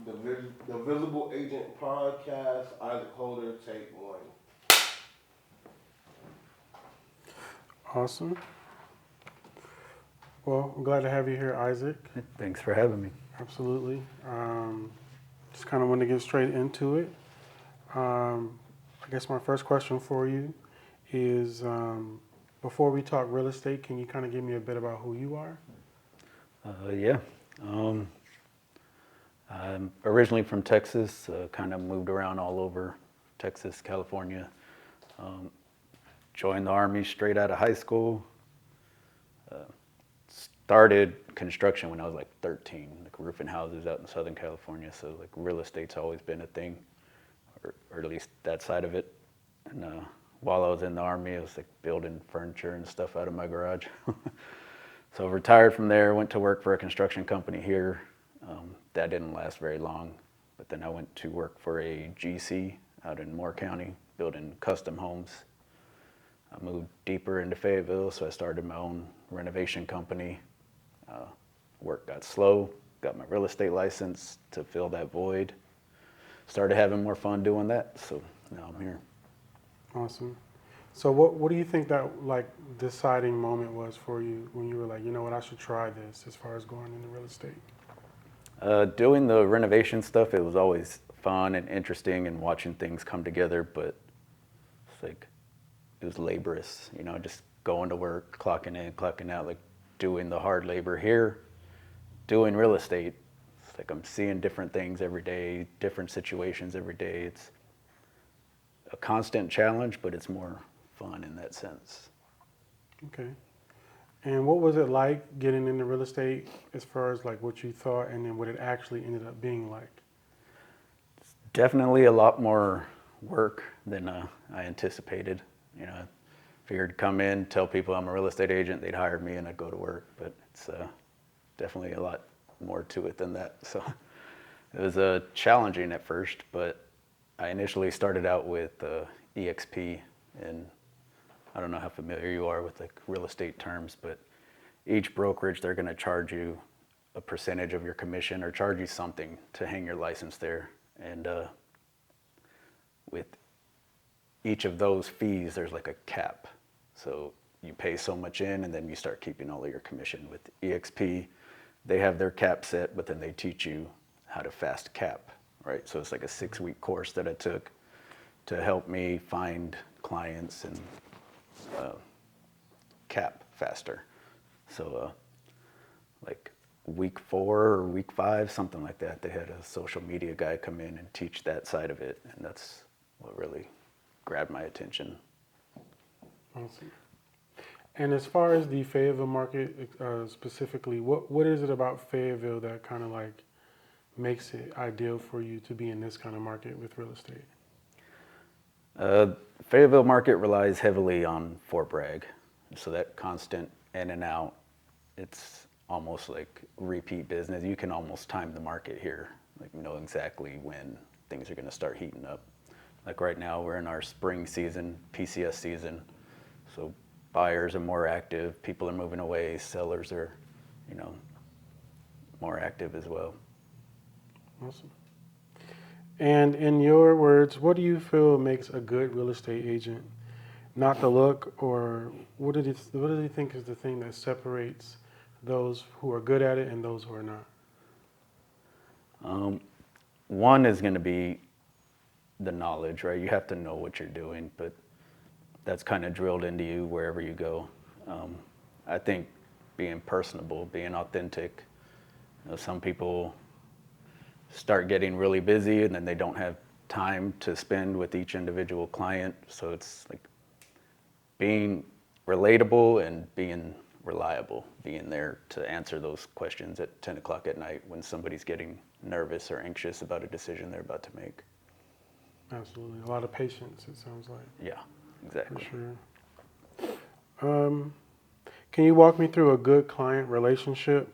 the Visible Agent Podcast. Isaac Holder, take one. Awesome. Well, I'm glad to have you here, Isaac. Thanks for having me. Absolutely. Just kind of want to get straight into it. I guess my first question for you is, before we talk real estate, can you kind of give me a bit about who you are? Yeah. I'm originally from Texas, kind of moved around all over Texas, California. Joined the Army straight out of high school. Started construction when I was like 13, like roofing houses out in Southern California. So like real estate's always been a thing, or at least that side of it. And while I was in the Army, I was like building furniture and stuff out of my garage. So I retired from there, went to work for a construction company here. That didn't last very long, but then I went to work for a GC out in Moore County, building custom homes. I moved deeper into Fayetteville, so I started my own renovation company. Work got slow, got my real estate license to fill that void. Started having more fun doing that, so now I'm here. Awesome. So what do you think that like deciding moment was for you when you were like, you know what, I should try this as far as going into real estate? Doing the renovation stuff, it was always fun and interesting and watching things come together, but it's like, it was laborious, you know, just going to work, clocking in, clocking out, like doing the hard labor here, doing real estate. It's like I'm seeing different things every day, different situations every day. It's a constant challenge, but it's more fun in that sense. Okay. And what was it like getting into real estate as far as like what you thought and then what it actually ended up being like? Definitely a lot more work than I anticipated. You know, I figured come in, tell people I'm a real estate agent, they'd hire me and I'd go to work, but it's definitely a lot more to it than that. So it was challenging at first, but I initially started out with EXP, and I don't know how familiar you are with like real estate terms, but each brokerage, they're gonna charge you a percentage of your commission or charge you something to hang your license there. And with each of those fees, there's like a cap. So you pay so much in and then you start keeping all of your commission. With EXP, they have their cap set, but then they teach you how to fast cap, right? So it's like a 6-week course that I took to help me find clients and cap faster. So like week 4 or week 5, something like that, they had a social media guy come in and teach that side of it. And that's what really grabbed my attention. Awesome. And as far as the Fayetteville market specifically, what is it about Fayetteville that kind of like makes it ideal for you to be in this kind of market with real estate? Fayetteville market relies heavily on Fort Bragg. So that constant in and out, it's almost like repeat business. You can almost time the market here, like know exactly when things are gonna start heating up. Like right now, we're in our spring season, PCS season. So buyers are more active, people are moving away, sellers are, you know, more active as well. Awesome. And in your words, what do you feel makes a good real estate agent? Not the look, or what do you think is the thing that separates those who are good at it and those who are not? One is going to be the knowledge, right? You have to know what you're doing, but that's kind of drilled into you wherever you go. I think being personable, being authentic. You know, some people start getting really busy and then they don't have time to spend with each individual client. So it's like being relatable and being reliable, being there to answer those questions at 10 o'clock at night when somebody's getting nervous or anxious about a decision they're about to make. Absolutely. A lot of patience, it sounds like. Yeah, exactly. For sure. Can you walk me through a good client relationship?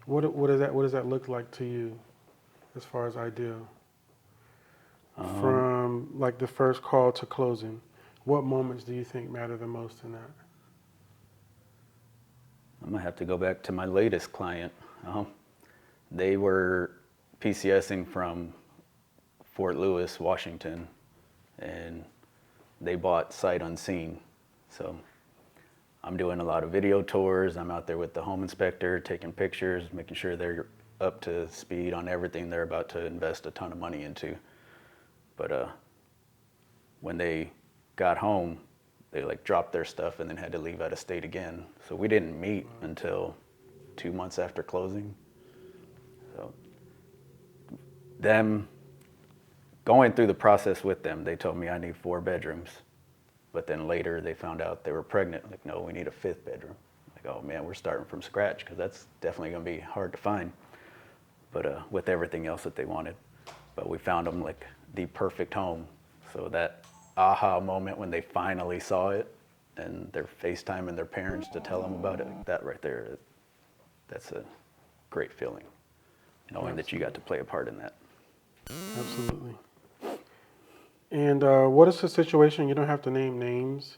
What does that look like to you as far as ideal? From like the first call to closing, what moments do you think matter the most in that? I'm gonna have to go back to my latest client. They were PCSing from Fort Lewis, Washington, and they bought sight unseen. So I'm doing a lot of video tours. I'm out there with the home inspector, taking pictures, making sure they're up to speed on everything they're about to invest a ton of money into. But when they got home, they like dropped their stuff and then had to leave out of state again. So we didn't meet until 2 months after closing. So them going through the process with them, they told me I need 4 bedrooms. But then later they found out they were pregnant. Like, no, we need a 5th bedroom. Like, oh man, we're starting from scratch because that's definitely going to be hard to find. But with everything else that they wanted. But we found them like the perfect home. So that aha moment when they finally saw it and they're FaceTiming their parents to tell them about it, that right there, that's a great feeling, knowing that you got to play a part in that. Absolutely. And what is the situation, you don't have to name names,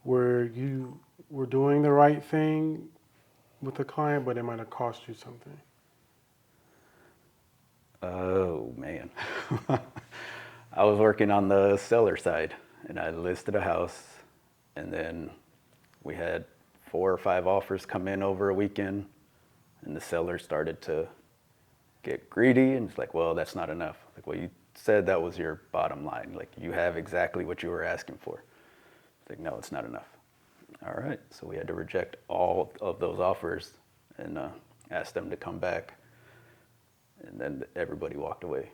where you were doing the right thing with the client, but it might have cost you something? Oh man. I was working on the seller side and I listed a house, and then we had 4 or 5 offers come in over a weekend, and the seller started to get greedy and it's like, well, that's not enough. Like, well, you said that was your bottom line. Like, you have exactly what you were asking for. It's like, no, it's not enough. All right, so we had to reject all of those offers and ask them to come back. And then everybody walked away.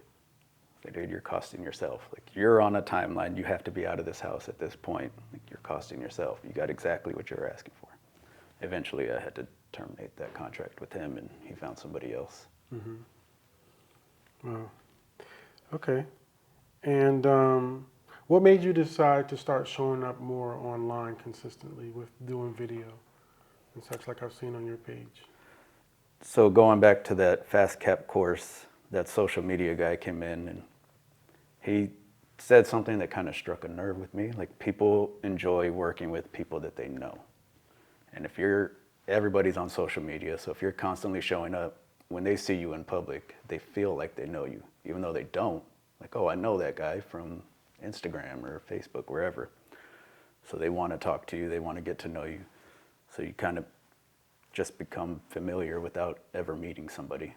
Like, dude, you're costing yourself. Like, you're on a timeline. You have to be out of this house at this point. Like, you're costing yourself. You got exactly what you were asking for. Eventually, I had to terminate that contract with him, and he found somebody else. Mm-hmm. Wow. Okay. And what made you decide to start showing up more online consistently with doing video and such, like I've seen on your page? So going back to that fast cap course, that social media guy came in and he said something that kind of struck a nerve with me. Like, people enjoy working with people that they know. And if everybody's on social media, so if you're constantly showing up, when they see you in public, they feel like they know you, even though they don't. Like, oh, I know that guy from Instagram or Facebook, wherever. So they want to talk to you, they want to get to know you. So you kind of just become familiar without ever meeting somebody.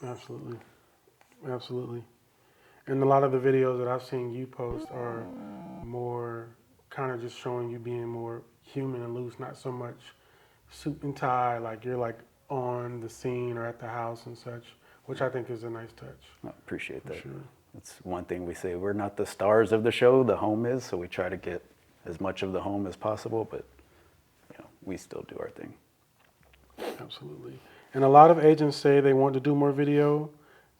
Absolutely. Absolutely. And a lot of the videos that I've seen you post are more kind of just showing you being more human and loose, not so much suit and tie, like you're like on the scene or at the house and such, which I think is a nice touch. I appreciate that. Sure. That's one thing we say. We're not the stars of the show, the home is, so we try to get as much of the home as possible, but we still do our thing. Absolutely. And a lot of agents say they want to do more video,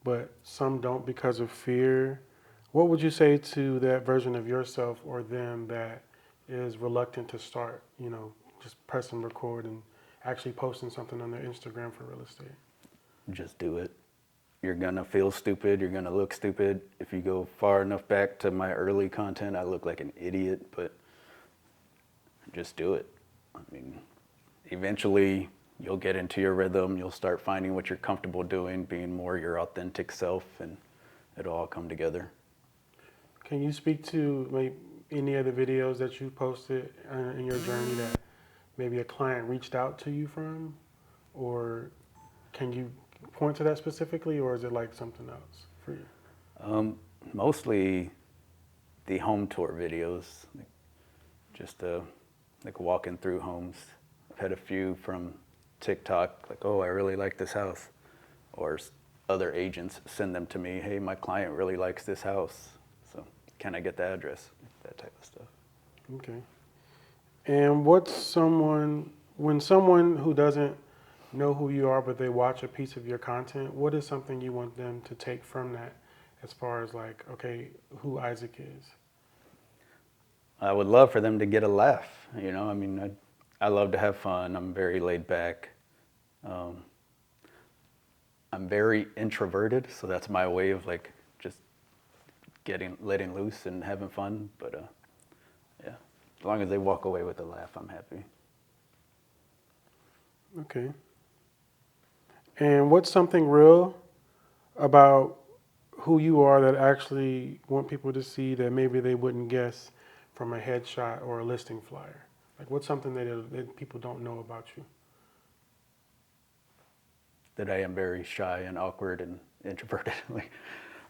but some don't because of fear. What would you say to that version of yourself or them that is reluctant to start, just pressing record and actually posting something on their Instagram for real estate? Just do it. You're gonna feel stupid, you're gonna look stupid. If you go far enough back to my early content, I look like an idiot, but just do it. I mean, eventually you'll get into your rhythm, you'll start finding what you're comfortable doing, being more your authentic self, and it'll all come together. Can you speak to maybe any of the videos that you posted in your journey that maybe a client reached out to you from? Or can you point to that specifically, or is it like something else for you? Mostly the home tour videos, just like walking through homes. I've had a few from TikTok, like, oh, I really like this house. Or other agents send them to me, hey, my client really likes this house, so can I get the address? That type of stuff. Okay. And when someone who doesn't know who you are, but they watch a piece of your content, what is something you want them to take from that as far as like, okay, who Isaac is? I would love for them to get a laugh, I mean, I love to have fun. I'm very laid back. I'm very introverted, so that's my way of like just letting loose and having fun. But yeah, as long as they walk away with a laugh, I'm happy. Okay. And what's something real about who you are that actually want people to see that maybe they wouldn't guess from a headshot or a listing flyer? Like, what's something that people don't know about you? That I am very shy and awkward and introverted. Like,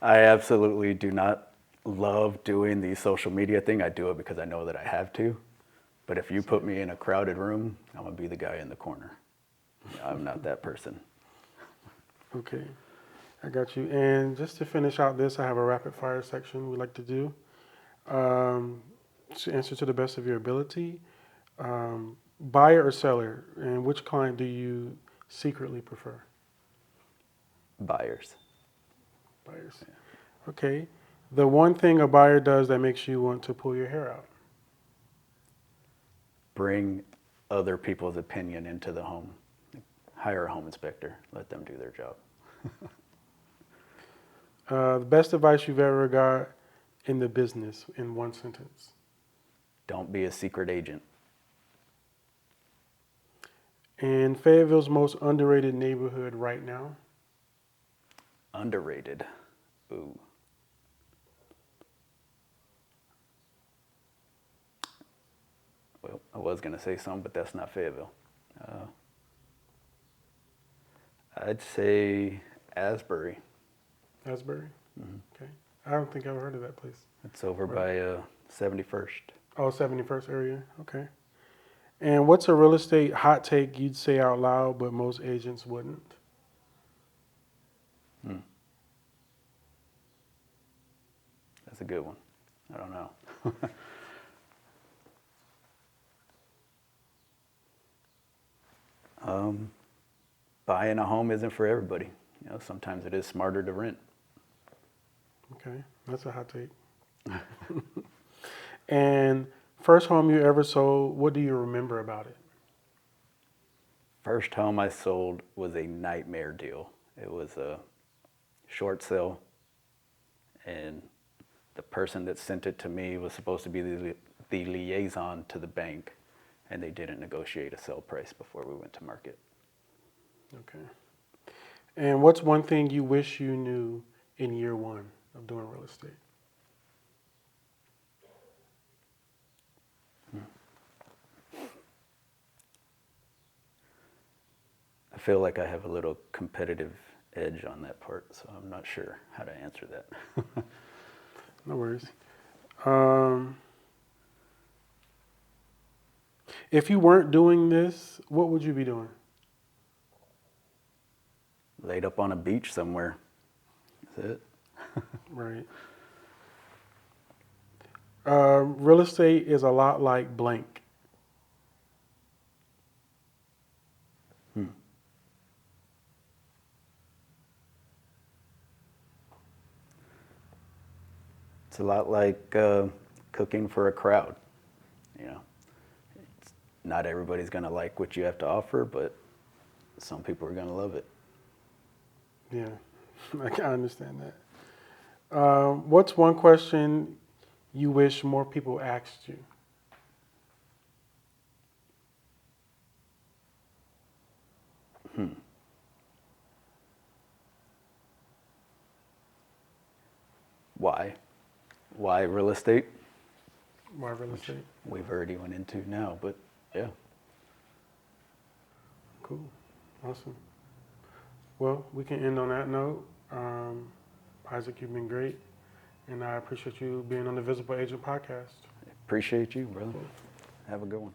I absolutely do not love doing the social media thing. I do it because I know that I have to. But if you put me in a crowded room, I'm gonna be the guy in the corner. I'm not that person. Okay, I got you. And just to finish out this, I have a rapid fire section we like to do. To answer to the best of your ability. Buyer or seller, and which client do you secretly prefer? Buyers. Buyers. Okay. The one thing a buyer does that makes you want to pull your hair out. Bring other people's opinion into the home. Hire a home inspector. Let them do their job. The best advice you've ever got in the business in one sentence. Don't be a secret agent. And Fayetteville's most underrated neighborhood right now. Underrated. Ooh. Well, I was going to say something, but that's not Fayetteville. I'd say Asbury. Asbury? Okay. I don't think I've heard of that place. It's over by 71st. Oh, 71st area. Okay. And what's a real estate hot take you'd say out loud, but most agents wouldn't? That's a good one. I don't know. Buying a home isn't for everybody. You know, sometimes it is smarter to rent. Okay, that's a hot take. And first home you ever sold, what do you remember about it? First home I sold was a nightmare deal. It was a short sale, and the person that sent it to me was supposed to be the liaison to the bank, and they didn't negotiate a sale price before we went to market. Okay. And what's one thing you wish you knew in year one of doing real estate? I feel like I have a little competitive edge on that part, so I'm not sure how to answer that. No worries. If you weren't doing this, what would you be doing? Laid up on a beach somewhere. That's it. Right. Real estate is a lot like blank. It's a lot like cooking for a crowd. You know, not everybody's gonna like what you have to offer, but some people are gonna love it. Yeah, I can understand that. What's one question you wish more people asked you? Why? Why real estate? Why real estate? We've already went into now, but yeah. Cool. Awesome. Well, we can end on that note. Isaac, you've been great. And I appreciate you being on the Visible Agent podcast. Appreciate you, brother. Have a good one.